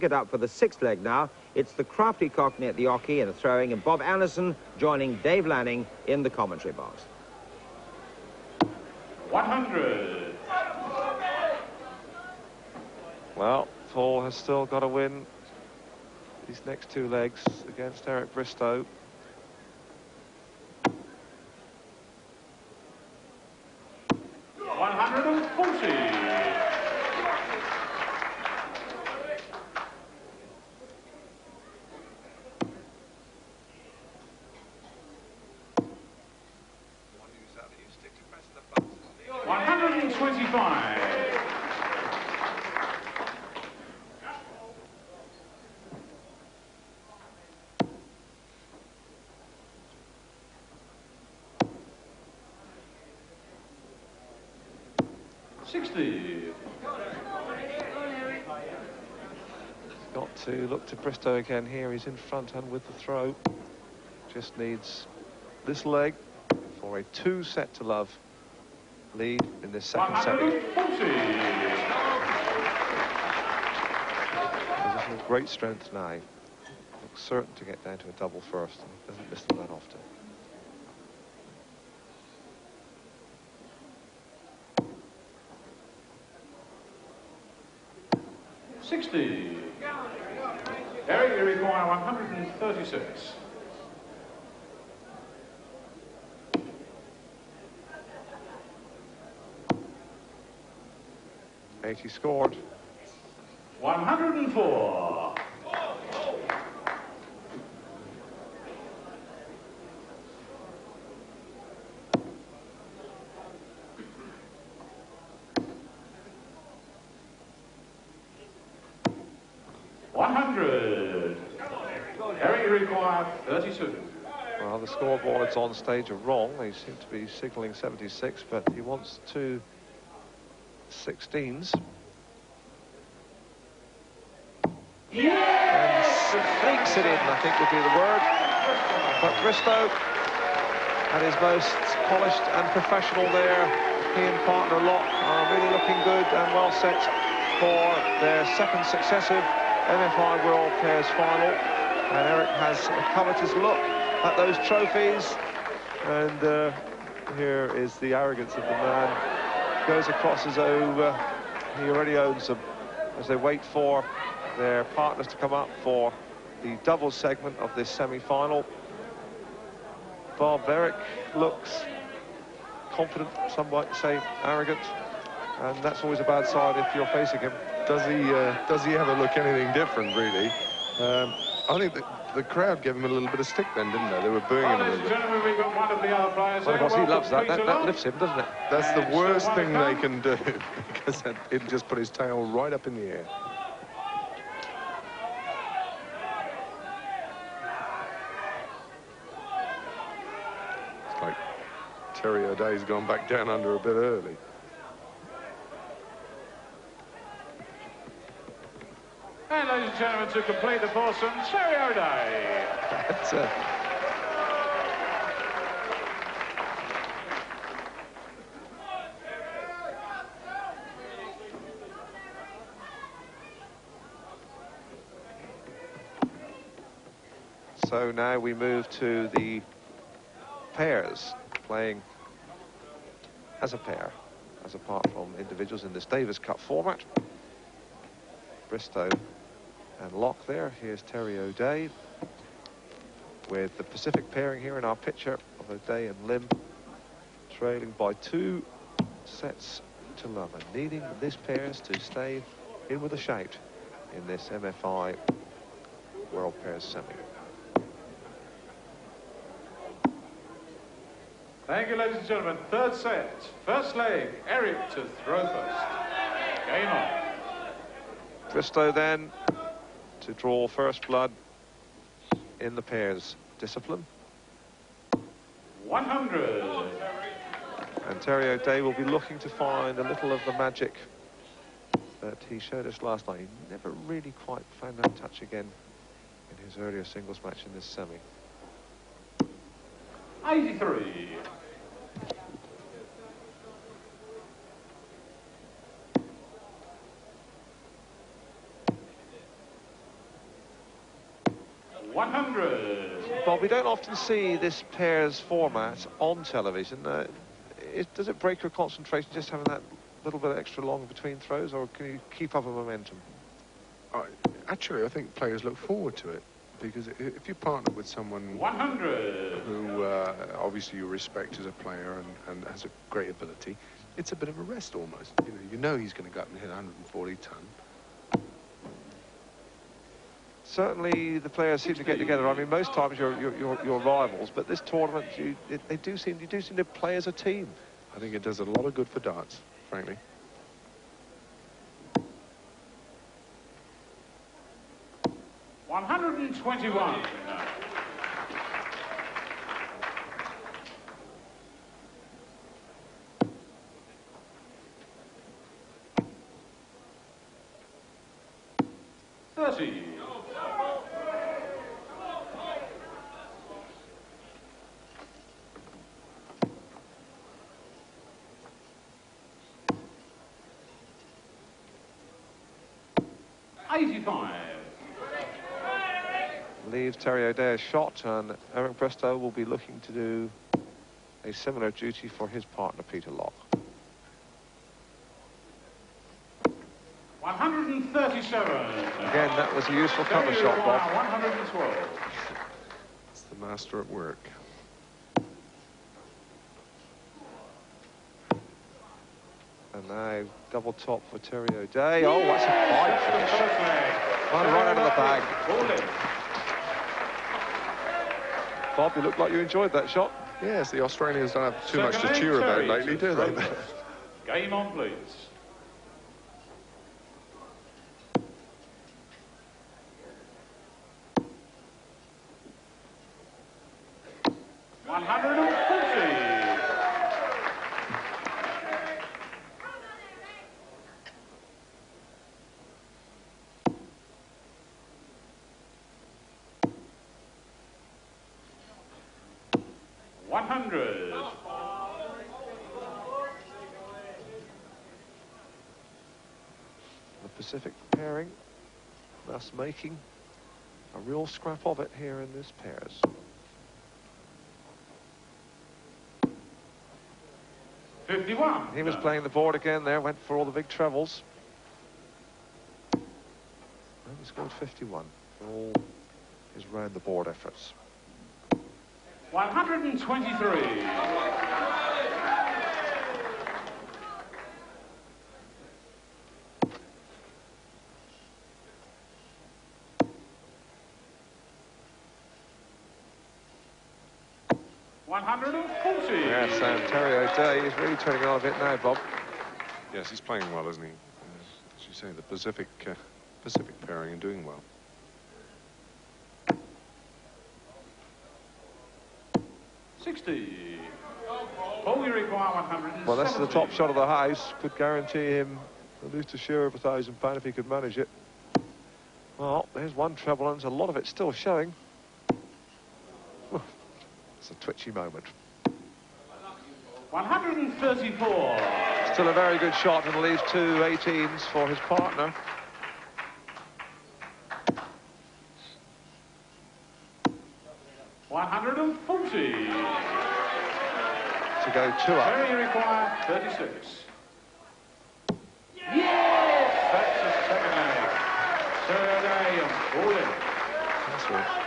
It up for the sixth leg now. It's the crafty Cockney at the oche and throwing, and Bob Anderson joining Dave Lanning in the commentary box. 100. Well, Paul has still got to win these next two legs against Eric Bristow. Got to look to Bristow again here. He's in front and with the throw. Just needs this leg for a 2-set-to-love lead in this second set. Position of great strength now. Looks certain to get down to a double first, and doesn't miss them that often. Eric, you require 136. He scored. 104. Eric, you require 32. Well, the scoreboards on stage are wrong. They seem to be signalling 76, but he wants 2 16s. And sneaks it in, I think would be the word. But Bristow, at his most polished and professional there, he and partner Locke are really looking good and well set for their second successive MFI World Pairs final. And Eric has a covetous look at those trophies. And here is the arrogance of the man. Goes across as though he already owns them as they wait for their partners to come up for the double segment of this semi-final. Bob Eric looks confident, some might say arrogant, and that's always a bad sign if you're facing him. Does he ever look anything different, really? I think the crowd gave him a little bit of stick then, didn't they? They were booing him a little bit. We've got one of the other players. Well, of course, he loves that. That lifts him, doesn't it? That's the worst thing they can do, because it just put his tail right up in the air. It's like Terry O'Day's gone back down under a bit early. And ladies and gentlemen, to complete the foursome, Terry O'Day. That's So now we move to the pairs, playing as a pair, as apart from individuals in this Davis Cup format. Bristow and Locke there. Here's Terry O'Day with the Pacific pairing here in our picture of O'Day and Lim, trailing by 2 sets to love and needing these pairs to stay in with a shout in this MFI World Pairs Semi. Thank you, ladies and gentlemen. Third set, first leg, Eric to throw first. Game on. Bristow then to draw first blood in the pairs discipline. 100. And Terry O'Day will be looking to find a little of the magic that he showed us last night. He never really quite found that touch again in his earlier singles match in this semi. 83. 100. Bob, we don't often see this pair's format on television. Does it break your concentration just having that little bit extra long between throws, or can you keep up a momentum? Actually, I think players look forward to it, because if you partner with someone 100 who obviously you respect as a player and has a great ability, it's a bit of a rest almost. You know he's going to go up and hit 140 ton. Certainly, the players seem to get together. I mean, most times you're rivals, but this tournament, you do seem to play as a team. I think it does a lot of good for darts, frankly. $121. $30. $85. Leaves Terry O'Day a shot, and Eric Bristow will be looking to do a similar duty for his partner, Peter Locke. 137. Again, that was a useful cover shot, Bob. 112. It's the master at work. And now double top for Terry O'Day. Oh, that's a fine finish. Right out of the bag. Bob, you look like you enjoyed that shot. Yes, the Australians don't have too much to cheer about lately, do they? Game on, please. The Pacific pairing, thus making a real scrap of it here in this pairs. $51. He was playing the board again there, went for all the big trebles. And he scored 51 for all his round the board efforts. 123. Yes, and Terry O'Day is really turning on a bit now, Bob. Yes, he's playing well, isn't he? As you say, the Pacific pairing and doing well. $60. All we require 170. Well, this is the top shot of the house. Could guarantee him at least a share of £1,000 if he could manage it. Well, there's one treble, and there's a lot of it still showing. It's a twitchy moment. 134. Still a very good shot, and leaves two 18s for his partner. $140. To go two up. Terry require 36. Yes! That's a second leg. Third leg and That's right.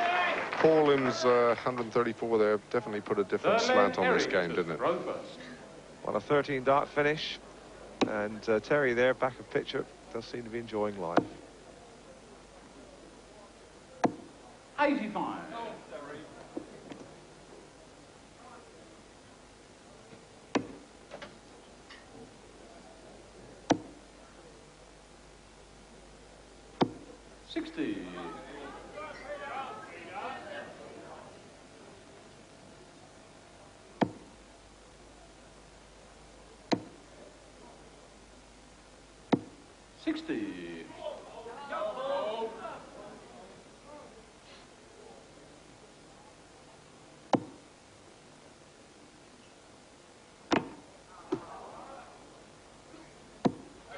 Paul Lim's 134 there definitely put a different slant on this game, didn't it? Well, a 13 dart finish, and Terry there, back of picture, does seem to be enjoying life. 85. $60. $60.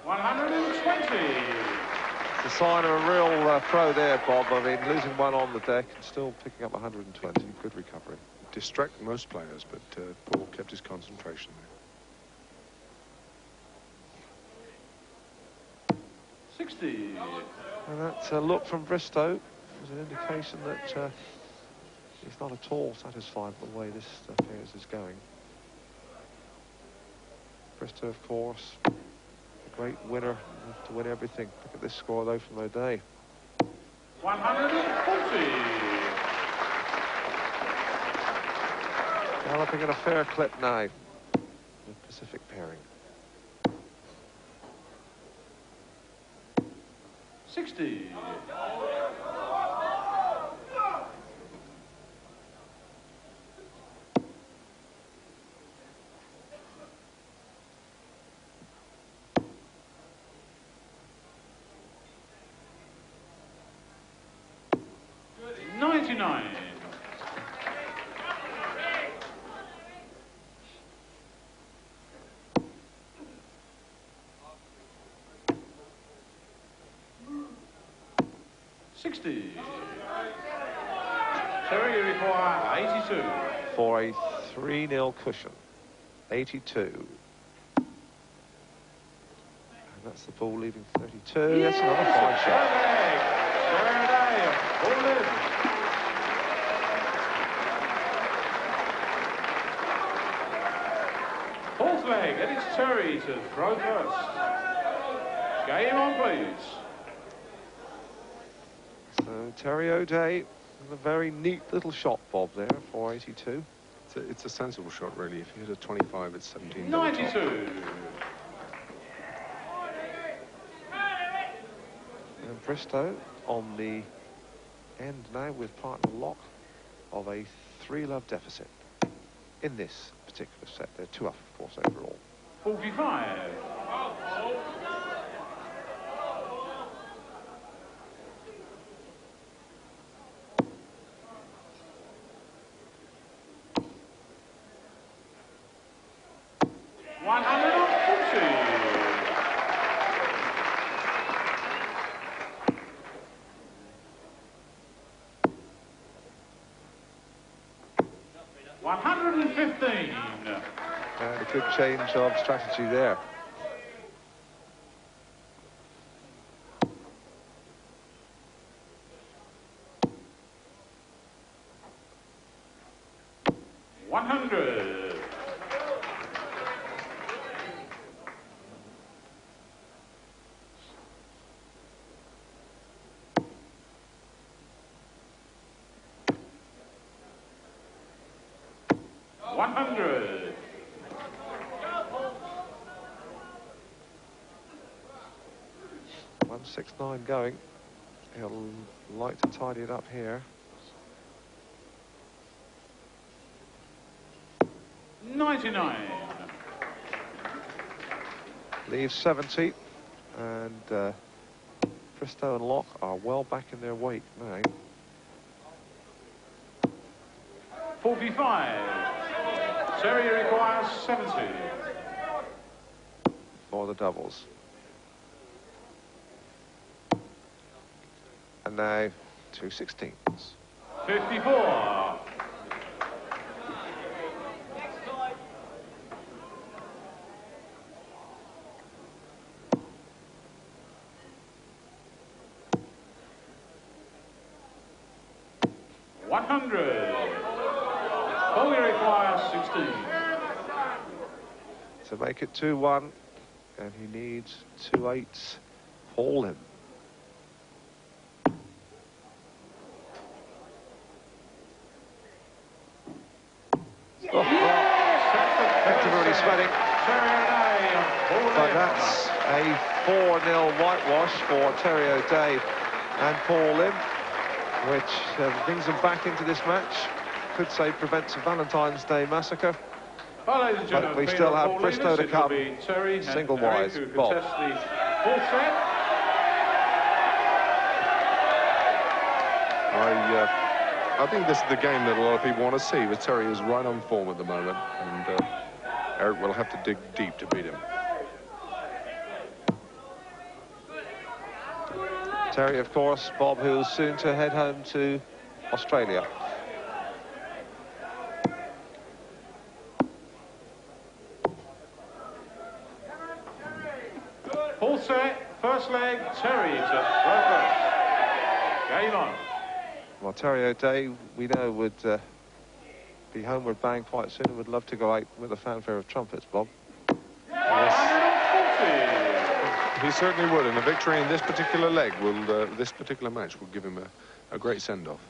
$120. The sign of a real throw there, Bob. I mean, losing one on the deck and still picking up 120. Good recovery. Distract most players, but Paul kept his concentration there. 60. And that look from Bristow was an indication that he's not at all satisfied with the way this affairs is going. Bristow, of course, a great winner to win everything. Look at this score, though, from O'Day. 140. Galloping at a fair clip now. The Pacific pairing. 60. 99. 60. Terry, you require 82. For a 3-0 cushion. 82. And that's the ball leaving 32. That's another fine shot. Fourth leg, and it's Terry to throw first. Game on, please. So Terry O'Day, a very neat little shot, Bob, there, 482. It's a sensible shot, really. If you hit a 25, it's 17. 92. And Bristow on the end now with partner Locke of a 3-love deficit in this particular set. They're 2 up, of course, overall. 45. 115. And a good change of strategy there. .169 going. He'll like to tidy it up here. 99. Leaves 70, and Bristow and Locke are well back in their weight now. 45. Terry requires 70. For the doubles. And now 2 16s. 54. 100. Foley requires 16. To make it 2-1, and he needs 2 8s. Haul him. Effectively sweating. But that's a 4-0 whitewash for Terry O'Day and Paul Lim, which brings them back into this match. Could say prevents a Valentine's Day massacre. Well, ladies and gentlemen, But we still have Bristow to come, single-wise. Bob. Fourth set. I think this is the game that a lot of people want to see, but Terry is right on form at the moment, and Eric will have to dig deep to beat him. Terry, of course, Bob, who's soon to head home to Australia. Full set, first leg, Terry to throw first. Game on. Well, Terry O'Day, we know, would be homeward bound quite soon and would love to go out with a fanfare of trumpets, Bob. Yes. He certainly would, and a victory in this particular leg will, this particular match will give him a great send-off.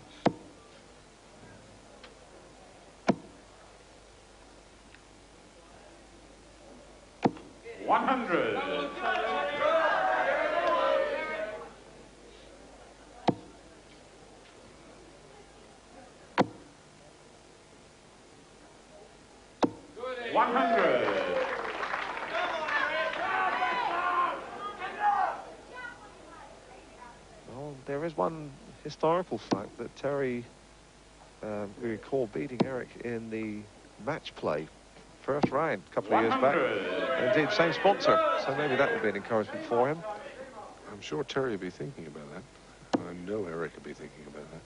Well, there is one historical fact that Terry, we recall beating Eric in the match play, first round, a couple of years back. Indeed, same sponsor, so maybe that would be an encouragement for him. I'm sure Terry will be thinking about that. I know Eric will be thinking about that.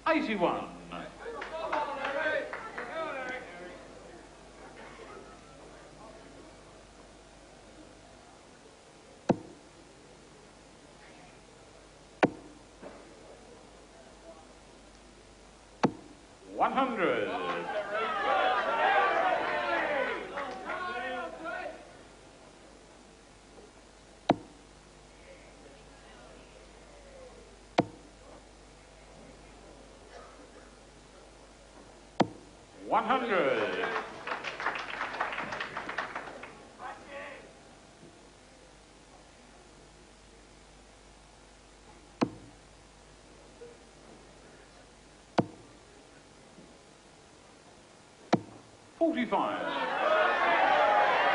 81.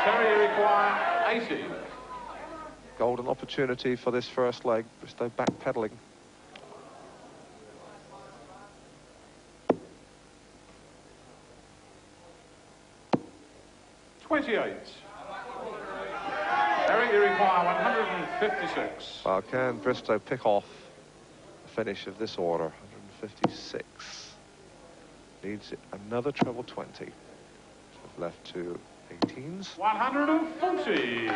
Terry require 80. Golden opportunity for this first leg. Bristow backpedaling. Eric, you require 156. Well, can Bristow pick off the finish of this order? 156. Needs another treble 20. So left to 18s. 140.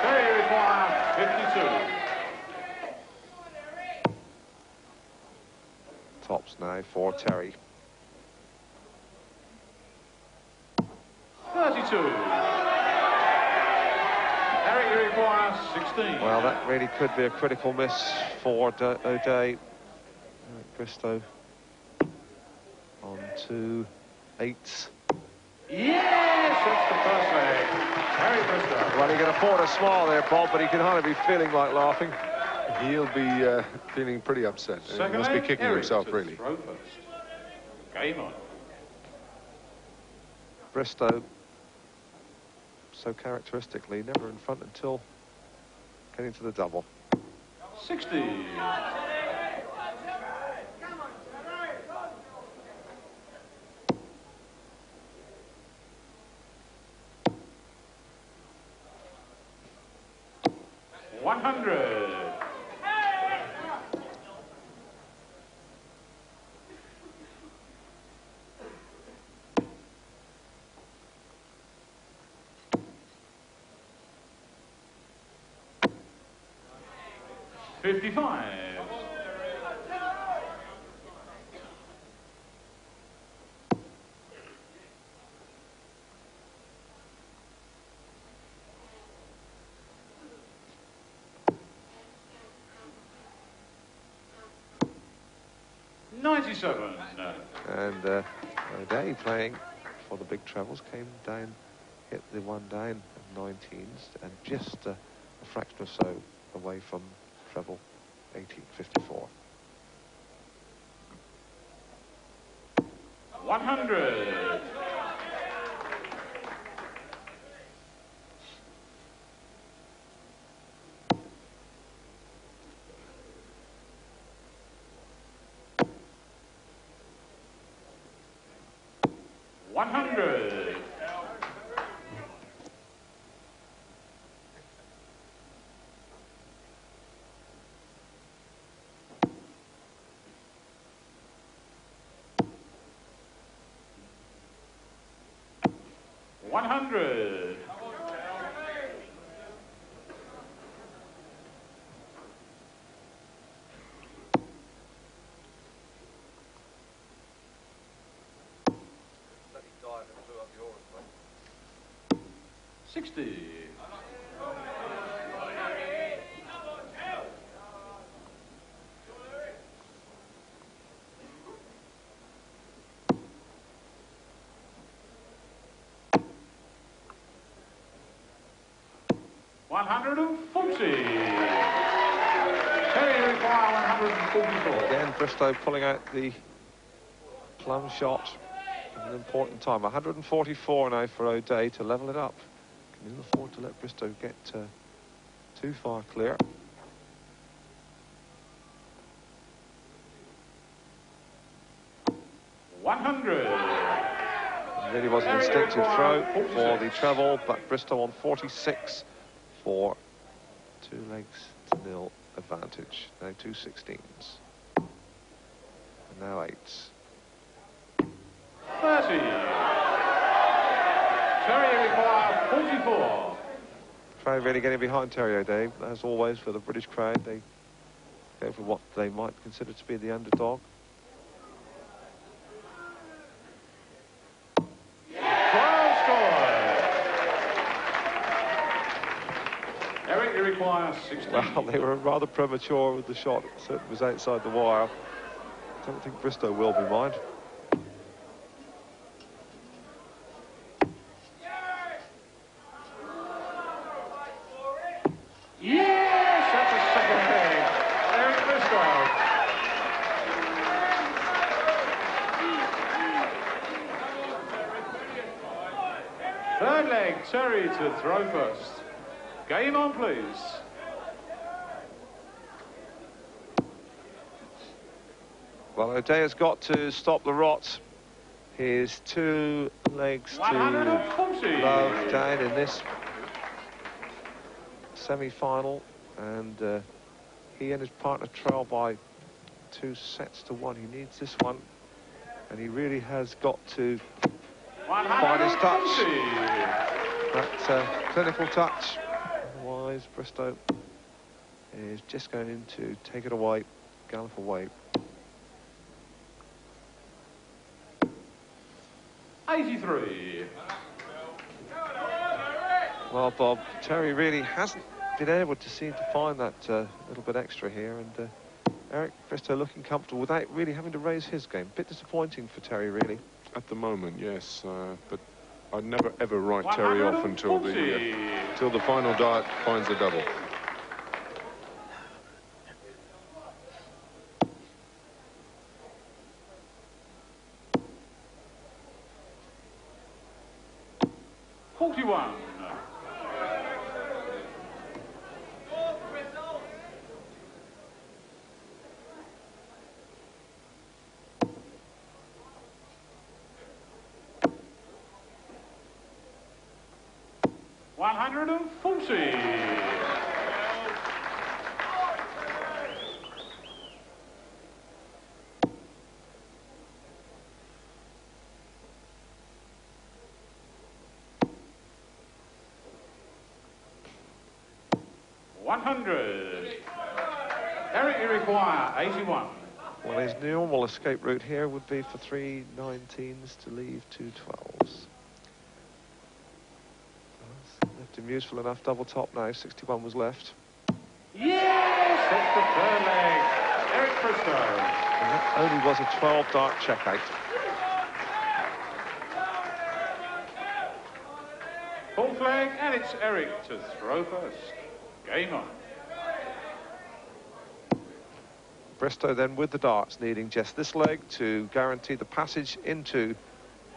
Terry require 52. Tops now for Terry. 32. Eric, you require 16. Well, that really could be a critical miss for O'Day. Bristow on 2 8s. Yes, that's the first leg. Terry Bristow. Well, he can afford a smile there, Bob, but he can hardly be feeling like laughing. He'll be feeling pretty upset. He must be kicking himself, really. Throw first. Game on. Bristow, so characteristically, never in front until getting to the double. 60. 100. $55. 97. And O'Day playing for the big trebles came down, hit the one down of 19s, and just a fraction or so away from treble 1854. 100. 100. 100. $60. $140. Terry require 144. Again, Bristow pulling out the plum shot. An important time. 144 now for O'Day to level it up. Can you afford to let Bristow get too far clear? It really was an instinctive throw for the treble, but Bristow on 46 for 2 legs to nil advantage. Now 2 16s. And now 8s. 30. Terry require 44. Crowd really getting behind Terry O'Day, as always for the British crowd. They go for what they might consider to be the underdog. 12 scores. Eric, you require 16. Well, they were rather premature with the shot. It certainly was outside the wire. I don't think Bristow will be mind. Yes, that's a second leg. Eric Bristow. Third leg, Terry to throw first. Game on, please. Well, O'Day has got to stop the rot. His 2 legs to 140. love down in this semi-final, and he and his partner trail by 2 sets to 1. He needs this one, and he really has got to find his touch. That clinical touch. Otherwise, Bristow is just going to take it away, gallop away. 83. Well, Bob, Terry really hasn't been able to seem to find that little bit extra here, and Eric Bristow looking comfortable without really having to raise his game. Bit disappointing for Terry, really. At the moment, yes, but I'd never ever write Terry off until the final dart finds the double. $41. $140. $100. Eric, you require 81. Well, his normal escape route here would be for 3 19s to leave 2 12s. Left him useful enough, double top now, 61 was left. Yes, that's the third leg. Eric Bristow. And that only was a 12-dart checkout. Fourth leg, and it's Eric to throw first. Game on. Bristow then with the darts, needing just this leg to guarantee the passage into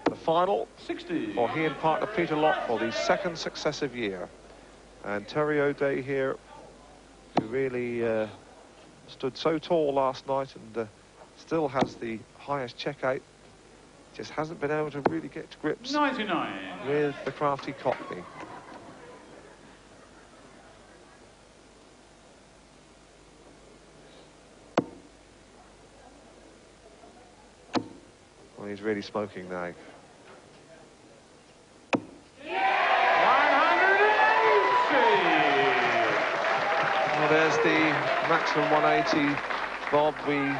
the final 60. for he and partner Peter Locke for the 2nd successive year. And Terry O'Day here, who really stood so tall last night and still has the highest checkout, just hasn't been able to really get to grips 99. with the crafty Cockney. Well, he's really smoking now. Yes, maximum 180. Bob, we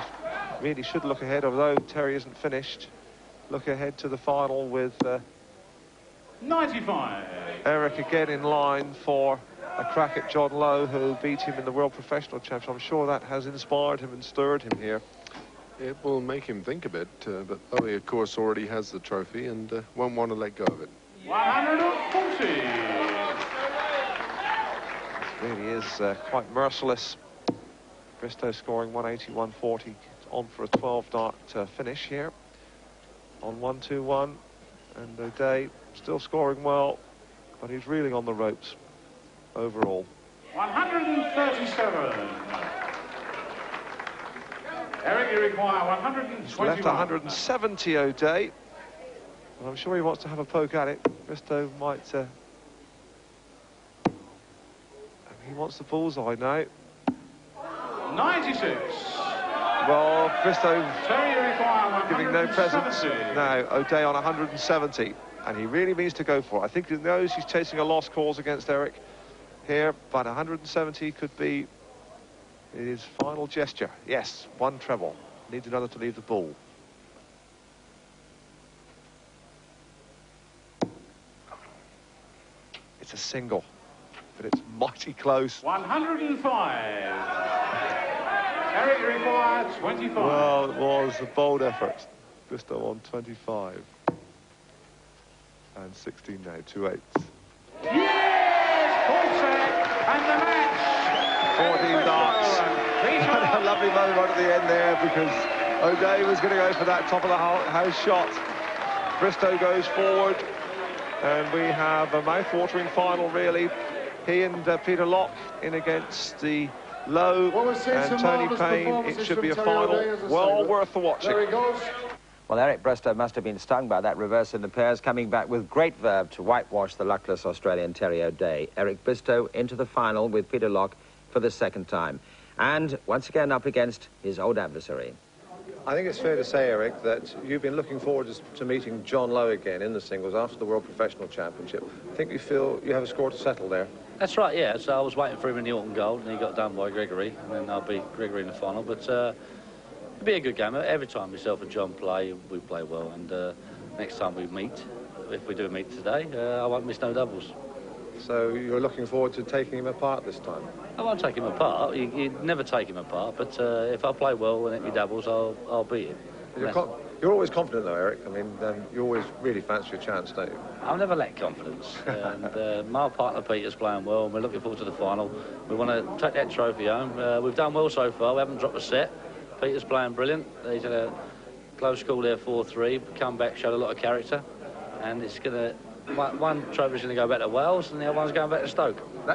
really should look ahead, although Terry isn't finished. Look ahead to the final with 95. Eric again in line for a crack at John Lowe, who beat him in the World Professional Championship. I'm sure that has inspired him and stirred him here. It will make him think a bit, but Lowe, of course, already has the trophy and won't want to let go of it. 140. It really is quite merciless. Bristow scoring 180, 140. On for a 12-dart finish here on 1-2-1. And O'Day still scoring well, but he's reeling on the ropes overall. 137. Eric, you require 121. He's left 170, O'Day. Well, I'm sure he wants to have a poke at it. Bristow might... he wants the bullseye now. 96. Well, Bristow Terry, you require giving no presents. 170. Now, O'Day on 170. And he really means to go for it. I think he knows he's chasing a lost cause against Eric here, but 170 could be his final gesture. Yes, one treble. Needs another to leave the ball. It's a single, but it's mighty close. 105. Eric, you require 25. Well, it was a bold effort. Bristow on 25. And 16 now, 2-8. Yes! Full set, and the match! 14 darts. A lovely moment right at the end there, because O'Day was going to go for that top of the house shot. Bristow goes forward, and we have a mouth-watering final, really. He and Peter Locke in against the Lowe and Tony Payne. It should be a final well worth the watching. There he goes. Well, Eric Bristow must have been stung by that reverse in the pairs, coming back with great verve to whitewash the luckless Australian Terry O'Day. Eric Bristow into the final with Peter Locke for the second time. And once again up against his old adversary. I think it's fair to say, Eric, that you've been looking forward to meeting John Lowe again in the singles after the World Professional Championship. I think you feel you have a score to settle there. That's right, yeah. So I was waiting for him in the Orton Gold, and he got done by Gregory, and then I'll beat Gregory in the final. But it'll be a good game. Every time myself and John play, we play well. And next time we meet, if we do meet today, I won't miss no doubles. So you're looking forward to taking him apart this time? I won't take him apart. You never take him apart. But if I play well and hit me doubles, I'll beat him. You're always confident, though, Eric. I mean, you always really fancy your chance, don't you? I'll never lack confidence. And my partner Peter's playing well, and we're looking forward to the final. We want to take that trophy home. We've done well so far. We haven't dropped a set. Peter's playing brilliant. He's had a close call there, 4-3. Come back, showed a lot of character. And it's going to... One trophy's going to go back to Wales, and the other one's going back to Stoke.